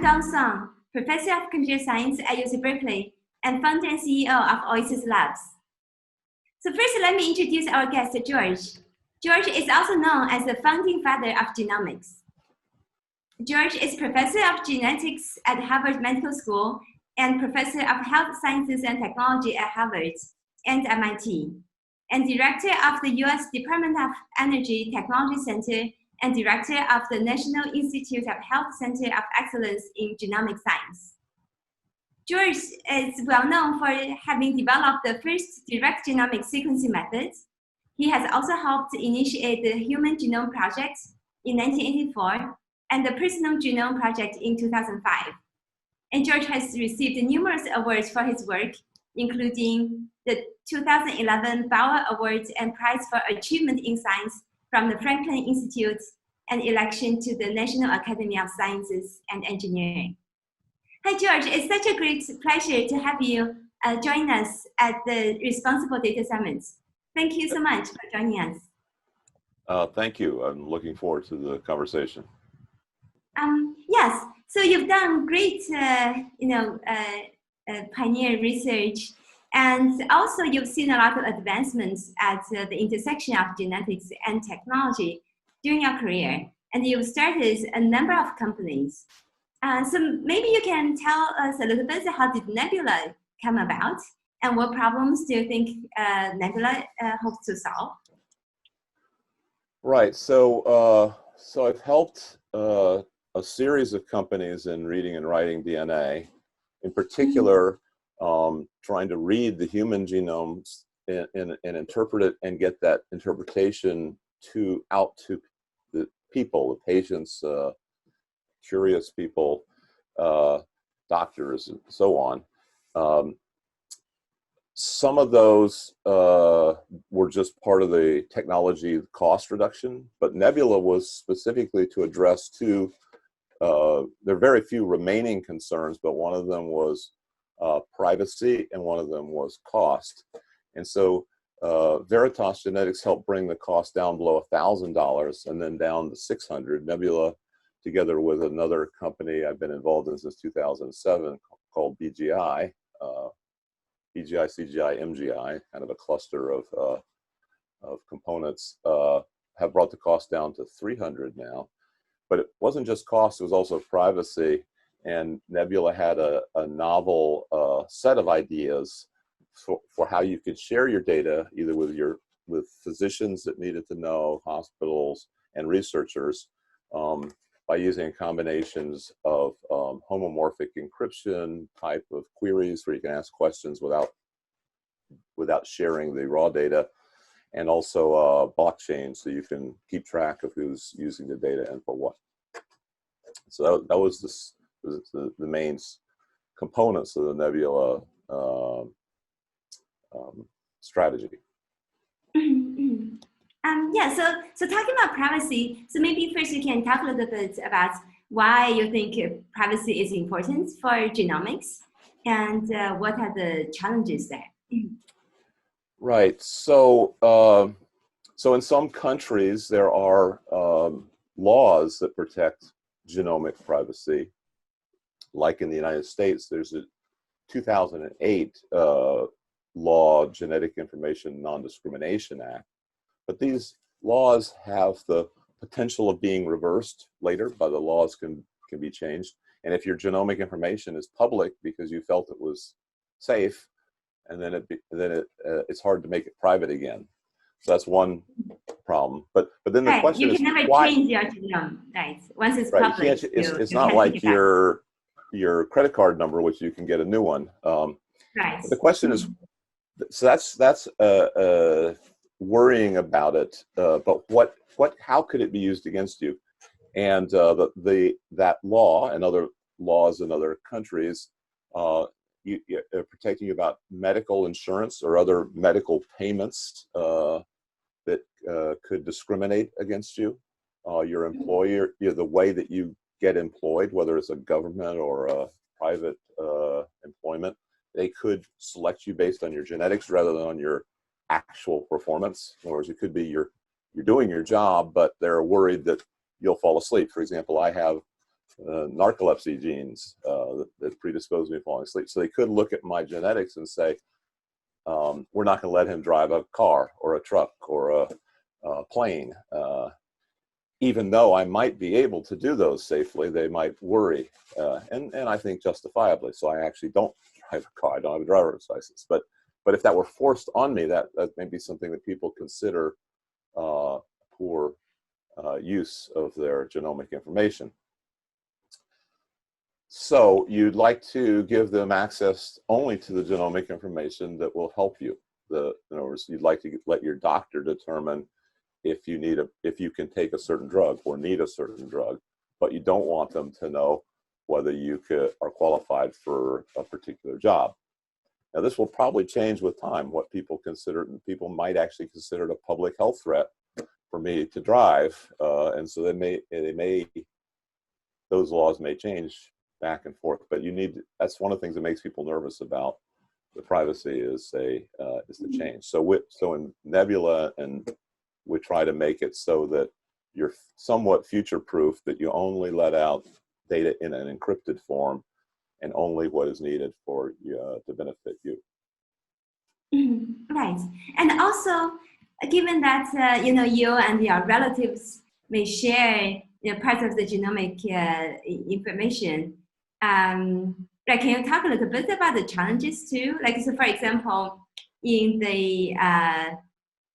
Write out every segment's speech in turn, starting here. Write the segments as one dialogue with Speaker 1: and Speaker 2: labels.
Speaker 1: Dong Song, Professor of Computer Science at UC Berkeley and founder and CEO of Oasis Labs. So first, let me introduce our guest, George. George is also known as the founding father of genomics. George is Professor of Genetics at Harvard Medical School and Professor of Health Sciences and Technology at Harvard and MIT, and Director of the U.S. Department of Energy Technology Center and Director of the National Institute of Health Center of Excellence in Genomic Science. George is well known for having developed the first direct genomic sequencing methods. He has also helped initiate the Human Genome Project in 1984 and the Personal Genome Project in 2005. And George has received numerous awards for his work, including the 2011 Bauer Award and Prize for Achievement in Science from the Franklin Institute and election to the National Academy of Sciences and Engineering. Hi, George. It's such a great pleasure to have you join us at the Responsible Data Summit. Thank you so much for joining us.
Speaker 2: Thank you. I'm looking forward to the conversation.
Speaker 1: Yes, so you've done great, pioneer research, and also you've seen a lot of advancements at the intersection of genetics and technology during your career, and you've started a number of companies. So maybe you can tell us a little bit, how did Nebula come about, and what problems do you think Nebula hopes to solve?
Speaker 2: Right. So I've helped a series of companies in reading and writing DNA, in particular, trying to read the human genomes and interpret it and get that interpretation out to the people, the patients, curious people, doctors, and so on. Some of those were just part of the technology cost reduction, but Nebula was specifically to address two. There are very few remaining concerns, but one of them was privacy and one of them was cost. And so Veritas Genetics helped bring the cost down below $1,000 and then down to $600. Nebula, together with another company I've been involved in since 2007 called BGI, BGI, CGI, MGI, kind of a cluster of components, have brought the cost down to $300 now. But it wasn't just cost, it was also privacy. And Nebula had a novel set of ideas for how you could share your data, either with physicians that needed to know, hospitals, and researchers, by using combinations of homomorphic encryption type of queries where you can ask questions without sharing the raw data, and also blockchain, so you can keep track of who's using the data and for what. So that was the main components of the Nebula strategy.
Speaker 1: Yeah, so talking about privacy, so maybe first you can talk a little bit about why you think privacy is important for genomics, and what are the challenges there?
Speaker 2: Right. So in some countries there are laws that protect genomic privacy. Like in the United States, there's a 2008 law, Genetic Information Non-Discrimination Act. But these laws have the potential of being reversed later, but the laws can be changed. And if your genomic information is public because you felt it was safe, and then it's hard to make it private again. So that's one problem. But then the question is,
Speaker 1: you can never change your genome, right? Once it's public,
Speaker 2: it's not like your credit card number, which you can get a new one.
Speaker 1: Right.
Speaker 2: The question is, so that's worrying about it. But how could it be used against you? And that law and other laws in other countries protecting you about medical insurance or other medical payments that could discriminate against you. Your employer, the way that you get employed, whether it's a government or a private employment, they could select you based on your genetics rather than on your actual performance. In other words, it could be you're doing your job, but they're worried that you'll fall asleep. For example, I have narcolepsy genes that predispose me to falling asleep. So they could look at my genetics and say, we're not going to let him drive a car or a truck or a plane. Even though I might be able to do those safely, they might worry, and I think justifiably. So I actually don't drive a car. I don't have a driver's license. But if that were forced on me, that may be something that people consider poor use of their genomic information. So you'd like to give them access only to the genomic information that will help you. In other words, you'd like to let your doctor determine if you can take a certain drug or need a certain drug, but you don't want them to know whether you are qualified for a particular job. Now, this will probably change with time. What people might actually consider it a public health threat for me to drive, and so those laws may change back and forth. But that's one of the things that makes people nervous about the privacy is the change. So in Nebula, and we try to make it so that you're somewhat future-proof, that you only let out data in an encrypted form and only what is needed for you to benefit you.
Speaker 1: Right, and also given that you and your relatives may share parts of the genomic information, like, can you talk a little bit about the challenges too? Like, so for example, in the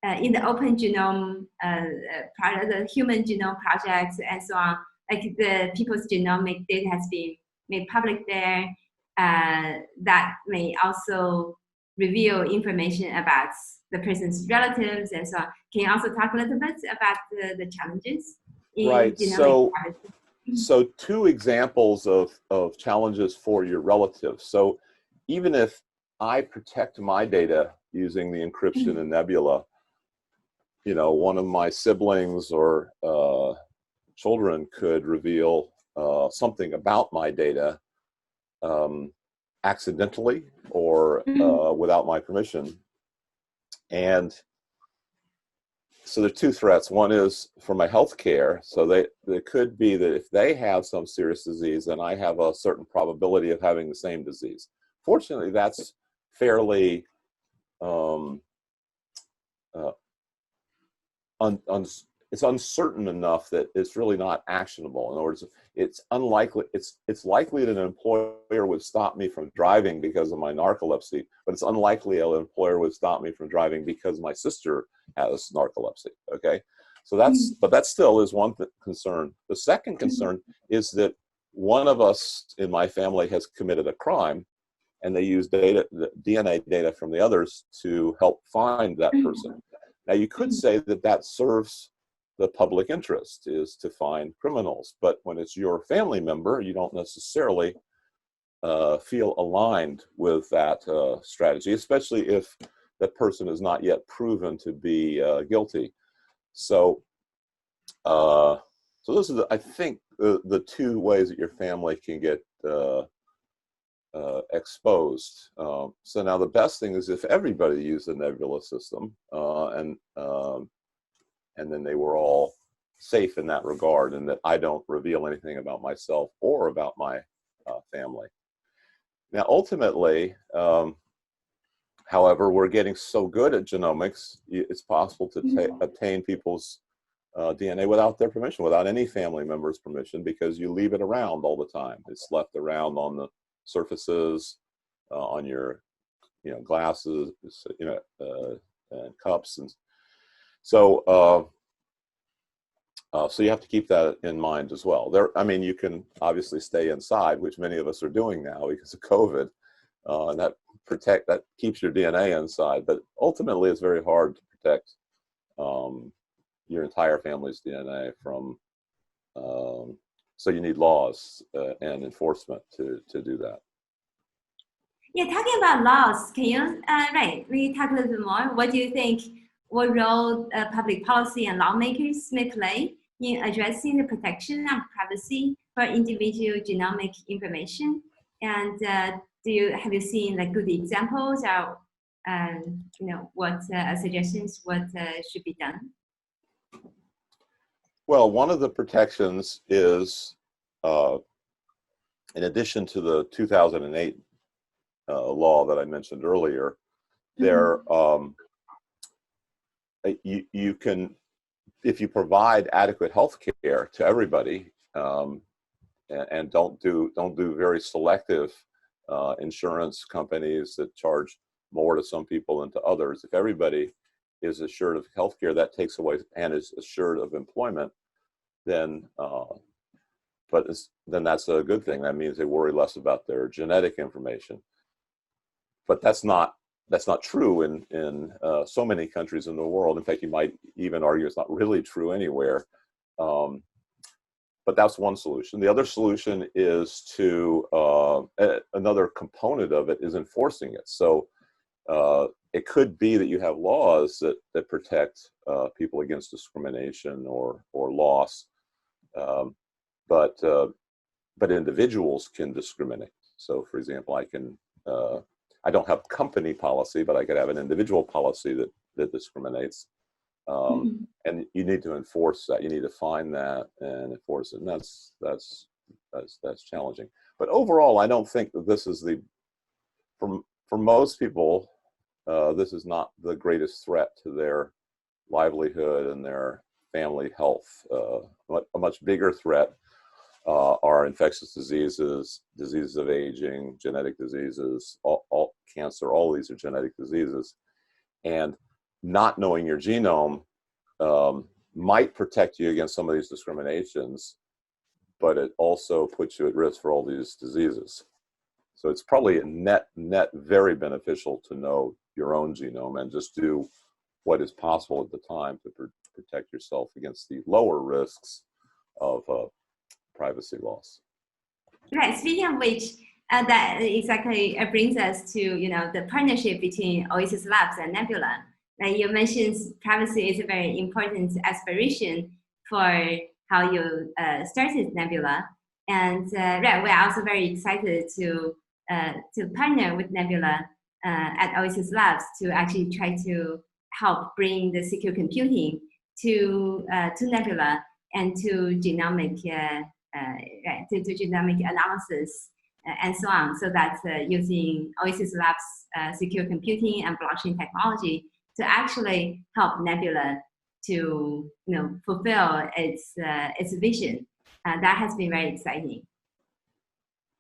Speaker 1: Open Genome part of the Human Genome Project and so on, like the people's genomic data has been made public there, that may also reveal information about the person's relatives and so on. Can you also talk a little bit about the challenges in genomic privacy?
Speaker 2: So two examples of challenges for your relatives. So even if I protect my data using the encryption in Nebula, one of my siblings or children could reveal something about my data accidentally or without my permission. And so there are two threats. One is for my health care. So it could be that if they have some serious disease, then I have a certain probability of having the same disease. Fortunately, that's fairly it's uncertain enough that it's really not actionable. In other words, it's likely that an employer would stop me from driving because of my narcolepsy, but it's unlikely an employer would stop me from driving because my sister has narcolepsy. Okay, so but that still is one concern. The second concern is that one of us in my family has committed a crime, and they use DNA data from the others to help find that person. Now, you could say that serves the public interest, is to find criminals. But when it's your family member, you don't necessarily feel aligned with that strategy, especially if that person is not yet proven to be guilty. So, those are, I think, the two ways that your family can get exposed. So now the best thing is if everybody used the Nebula system, and then they were all safe in that regard, and that I don't reveal anything about myself or about my family. Now, ultimately, however, we're getting so good at genomics, it's possible to obtain people's DNA without their permission, without any family member's permission, because you leave it around all the time. It's left around on the surfaces, on your glasses, and cups, and so so you have to keep that in mind as well. You can obviously stay inside, which many of us are doing now because of COVID, and that keeps your DNA inside. But ultimately, it's very hard to protect your entire family's DNA from. So you need laws and enforcement to do that.
Speaker 1: Yeah, talking about laws, can you we talk a little bit more? What do you think? What role public policy and lawmakers may play in addressing the protection of privacy for individual genomic information? And have you seen good examples or what suggestions what should be done?
Speaker 2: Well, one of the protections is in addition to the 2008 law that I mentioned earlier, there you can, if you provide adequate health care to everybody, and don't do very selective insurance companies that charge more to some people than to others. If everybody is assured of health care, that takes away, and is assured of employment, then then that's a good thing. That means they worry less about their genetic information. But that's not true in so many countries in the world. In fact, you might even argue it's not really true anywhere. But that's one solution. The other solution is to, another component of it is enforcing it. So it could be that you have laws that protect people against discrimination or loss, but individuals can discriminate. So, for example, I don't have company policy, but I could have an individual policy that discriminates. And you need to enforce that. You need to find that and enforce it. And that's challenging. But overall, I don't think that this is for most people, this is not the greatest threat to their livelihood and their family health. A much bigger threat are infectious diseases, diseases of aging, genetic diseases, all cancer. All these are genetic diseases, and not knowing your genome might protect you against some of these discriminations, but it also puts you at risk for all these diseases. So it's probably a net very beneficial to know your own genome and just do what is possible at the time to protect yourself against the lower risks of privacy loss.
Speaker 1: Right. Speaking of which, that exactly brings us to the partnership between Oasis Labs and Nebula. You mentioned privacy is a very important aspiration for how you started Nebula, and right, we're also very excited to partner with Nebula at Oasis Labs to actually try to help bring the secure computing to Nebula and to genomic to genomic analysis and so on. So that using Oasis Labs secure computing and blockchain technology to actually help Nebula to fulfill its vision. That has been very exciting.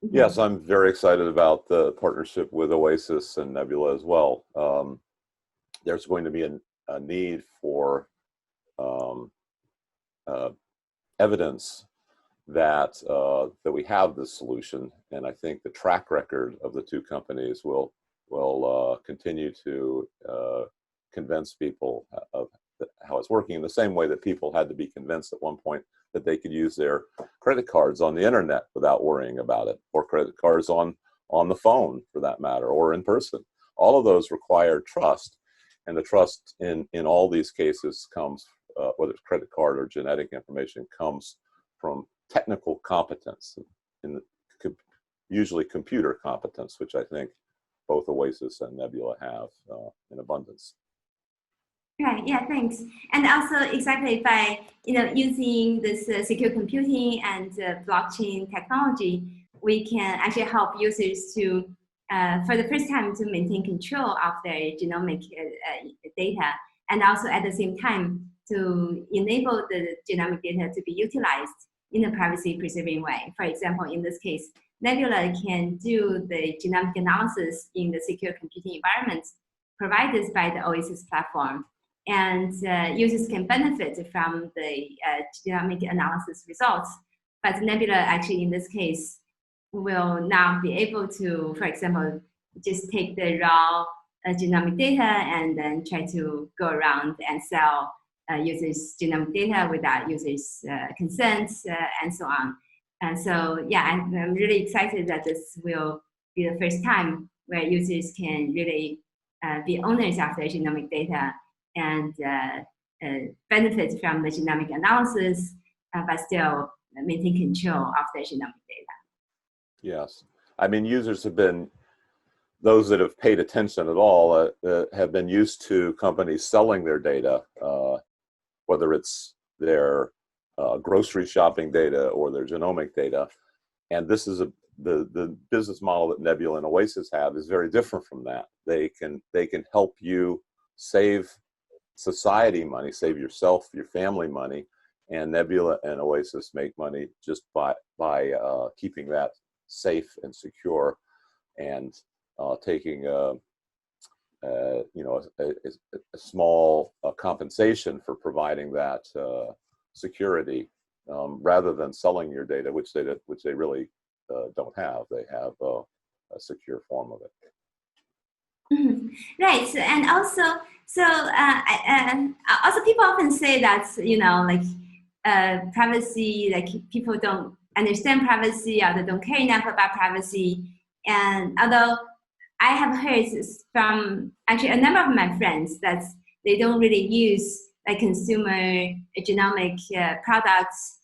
Speaker 2: Yes, I'm very excited about the partnership with Oasis and Nebula as well. There's going to be a need for evidence that we have this solution, and I think the track record of the two companies will continue to convince people of how it's working, in the same way that people had to be convinced at one point that they could use their credit cards on the internet without worrying about it, or credit cards on the phone for that matter, or in person. All of those require trust, and the trust in all these cases comes, whether it's credit card or genetic information, comes from technical competence, usually computer competence, which I think both Oasis and Nebula have in abundance.
Speaker 1: Right. Yeah. Thanks. And also, exactly by using this secure computing and blockchain technology, we can actually help users to, for the first time, to maintain control of their genomic data, and also at the same time to enable the genomic data to be utilized in a privacy-preserving way. For example, in this case, Nebula can do the genomic analysis in the secure computing environments provided by the Oasis platform. And users can benefit from the genomic analysis results. But Nebula actually, in this case, will now be able to, for example, just take the raw genomic data and then try to go around and sell users' genomic data without users' consent and so on. And so, yeah, I'm really excited that this will be the first time where users can really be owners of their genomic data and benefit from the genomic analysis, but still maintain control of their genomic data.
Speaker 2: Yes. I mean, users have been, those that have paid attention at all, have been used to companies selling their data, whether it's their grocery shopping data or their genomic data. And this is the business model that Nebula and Oasis have is very different from that. They can help you save society money, save yourself, your family money, and Nebula and Oasis make money just by keeping that safe and secure, and taking a small compensation for providing that security, rather than selling your data, which they really don't have. They have a secure form of it.
Speaker 1: Mhm. Right, and also, also people often say that privacy, like people don't understand privacy, or they don't care enough about privacy. And although I have heard from actually a number of my friends that they don't really use like consumer genomic products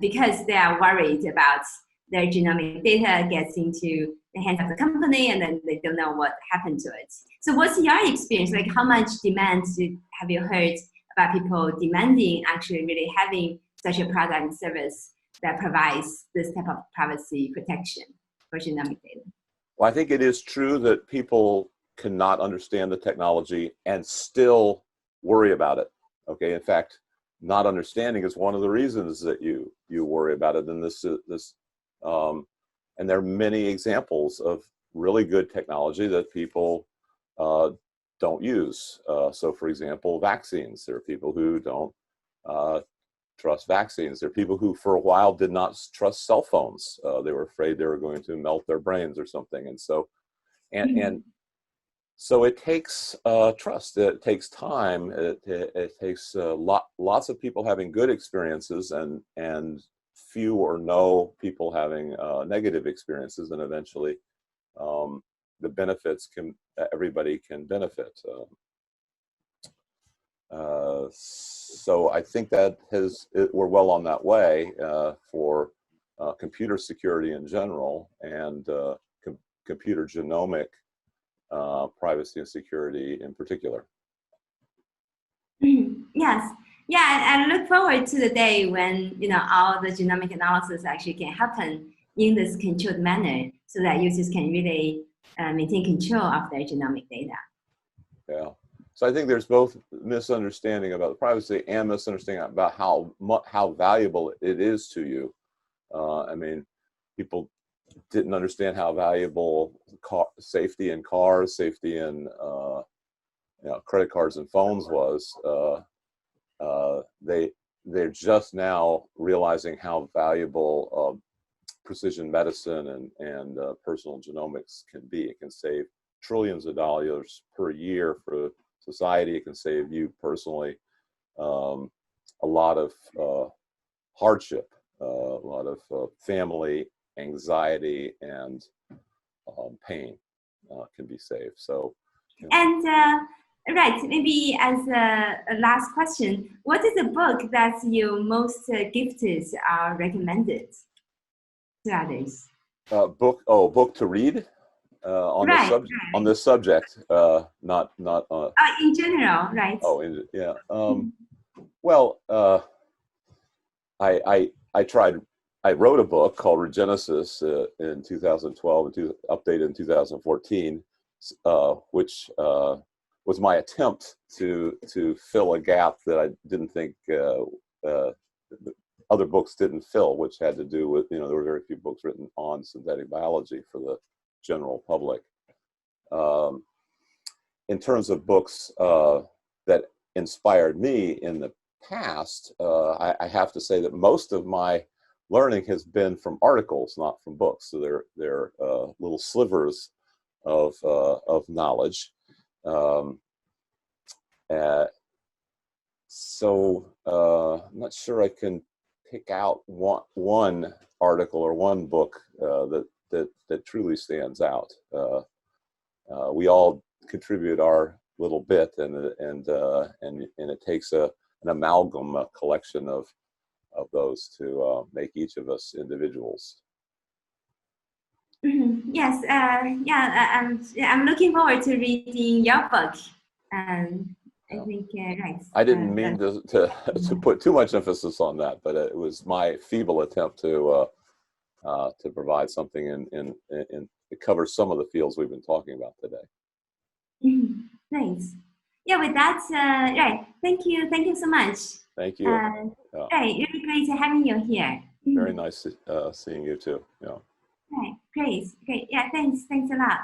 Speaker 1: because they are worried about their genomic data gets into the hands of the company, and then they don't know what happened to it. So what's your experience? Like how much demand have you heard about people demanding actually really having such a product and service that provides this type of privacy protection for genomic data?
Speaker 2: Well, I think it is true that people cannot understand the technology and still worry about it. Okay, in fact, not understanding is one of the reasons that you worry about it. And and there are many examples of really good technology that people don't use. So, for example, vaccines. There are people who don't trust vaccines. There are people who, for a while, did not trust cell phones. They were afraid they were going to melt their brains or something. And so, and so it takes trust. It takes time. It takes lots of people having good experiences and few or no people having negative experiences, and eventually the benefits everybody can benefit. So I think that we're well on that way for computer security in general, and computer genomic privacy and security in particular.
Speaker 1: Yes. Yeah, and I look forward to the day when all the genomic analysis actually can happen in this controlled manner, so that users can really maintain control of their genomic data.
Speaker 2: Yeah. So I think there's both misunderstanding about the privacy and misunderstanding about how valuable it is to you. I mean, people didn't understand how valuable safety in cars, safety in credit cards and phones was. They're just now realizing how valuable precision medicine and personal genomics can be. It can save trillions of dollars per year for society. It can save you personally a lot of hardship, a lot of family anxiety and pain can be saved. So,
Speaker 1: and right, maybe as a last question, what is the book that you most gifted or recommended to others?
Speaker 2: Book to read on this subject, not
Speaker 1: in general, right?
Speaker 2: Yeah. Well, I wrote a book called Regenesis in 2012 and updated in 2014, which was my attempt to fill a gap that I didn't think other books didn't fill, which had to do with, there were very few books written on synthetic biology for the general public. In terms of books that inspired me in the past, I have to say that most of my learning has been from articles, not from books. So they're little slivers of knowledge. So I'm not sure I can pick out one article or one book that truly stands out. We all contribute our little bit, and it takes an amalgam, a collection of those to make each of us individuals.
Speaker 1: Yes, I'm looking forward to reading your book. I think, right.
Speaker 2: I didn't mean to put too much emphasis on that, but it was my feeble attempt to provide something in that covers some of the fields we've been talking about today.
Speaker 1: Thanks. Yeah, with that, right. Thank you so much.
Speaker 2: Thank you.
Speaker 1: Right, really great having you here.
Speaker 2: Very nice seeing you too. Yeah.
Speaker 1: Right, great. Yeah, thanks a lot.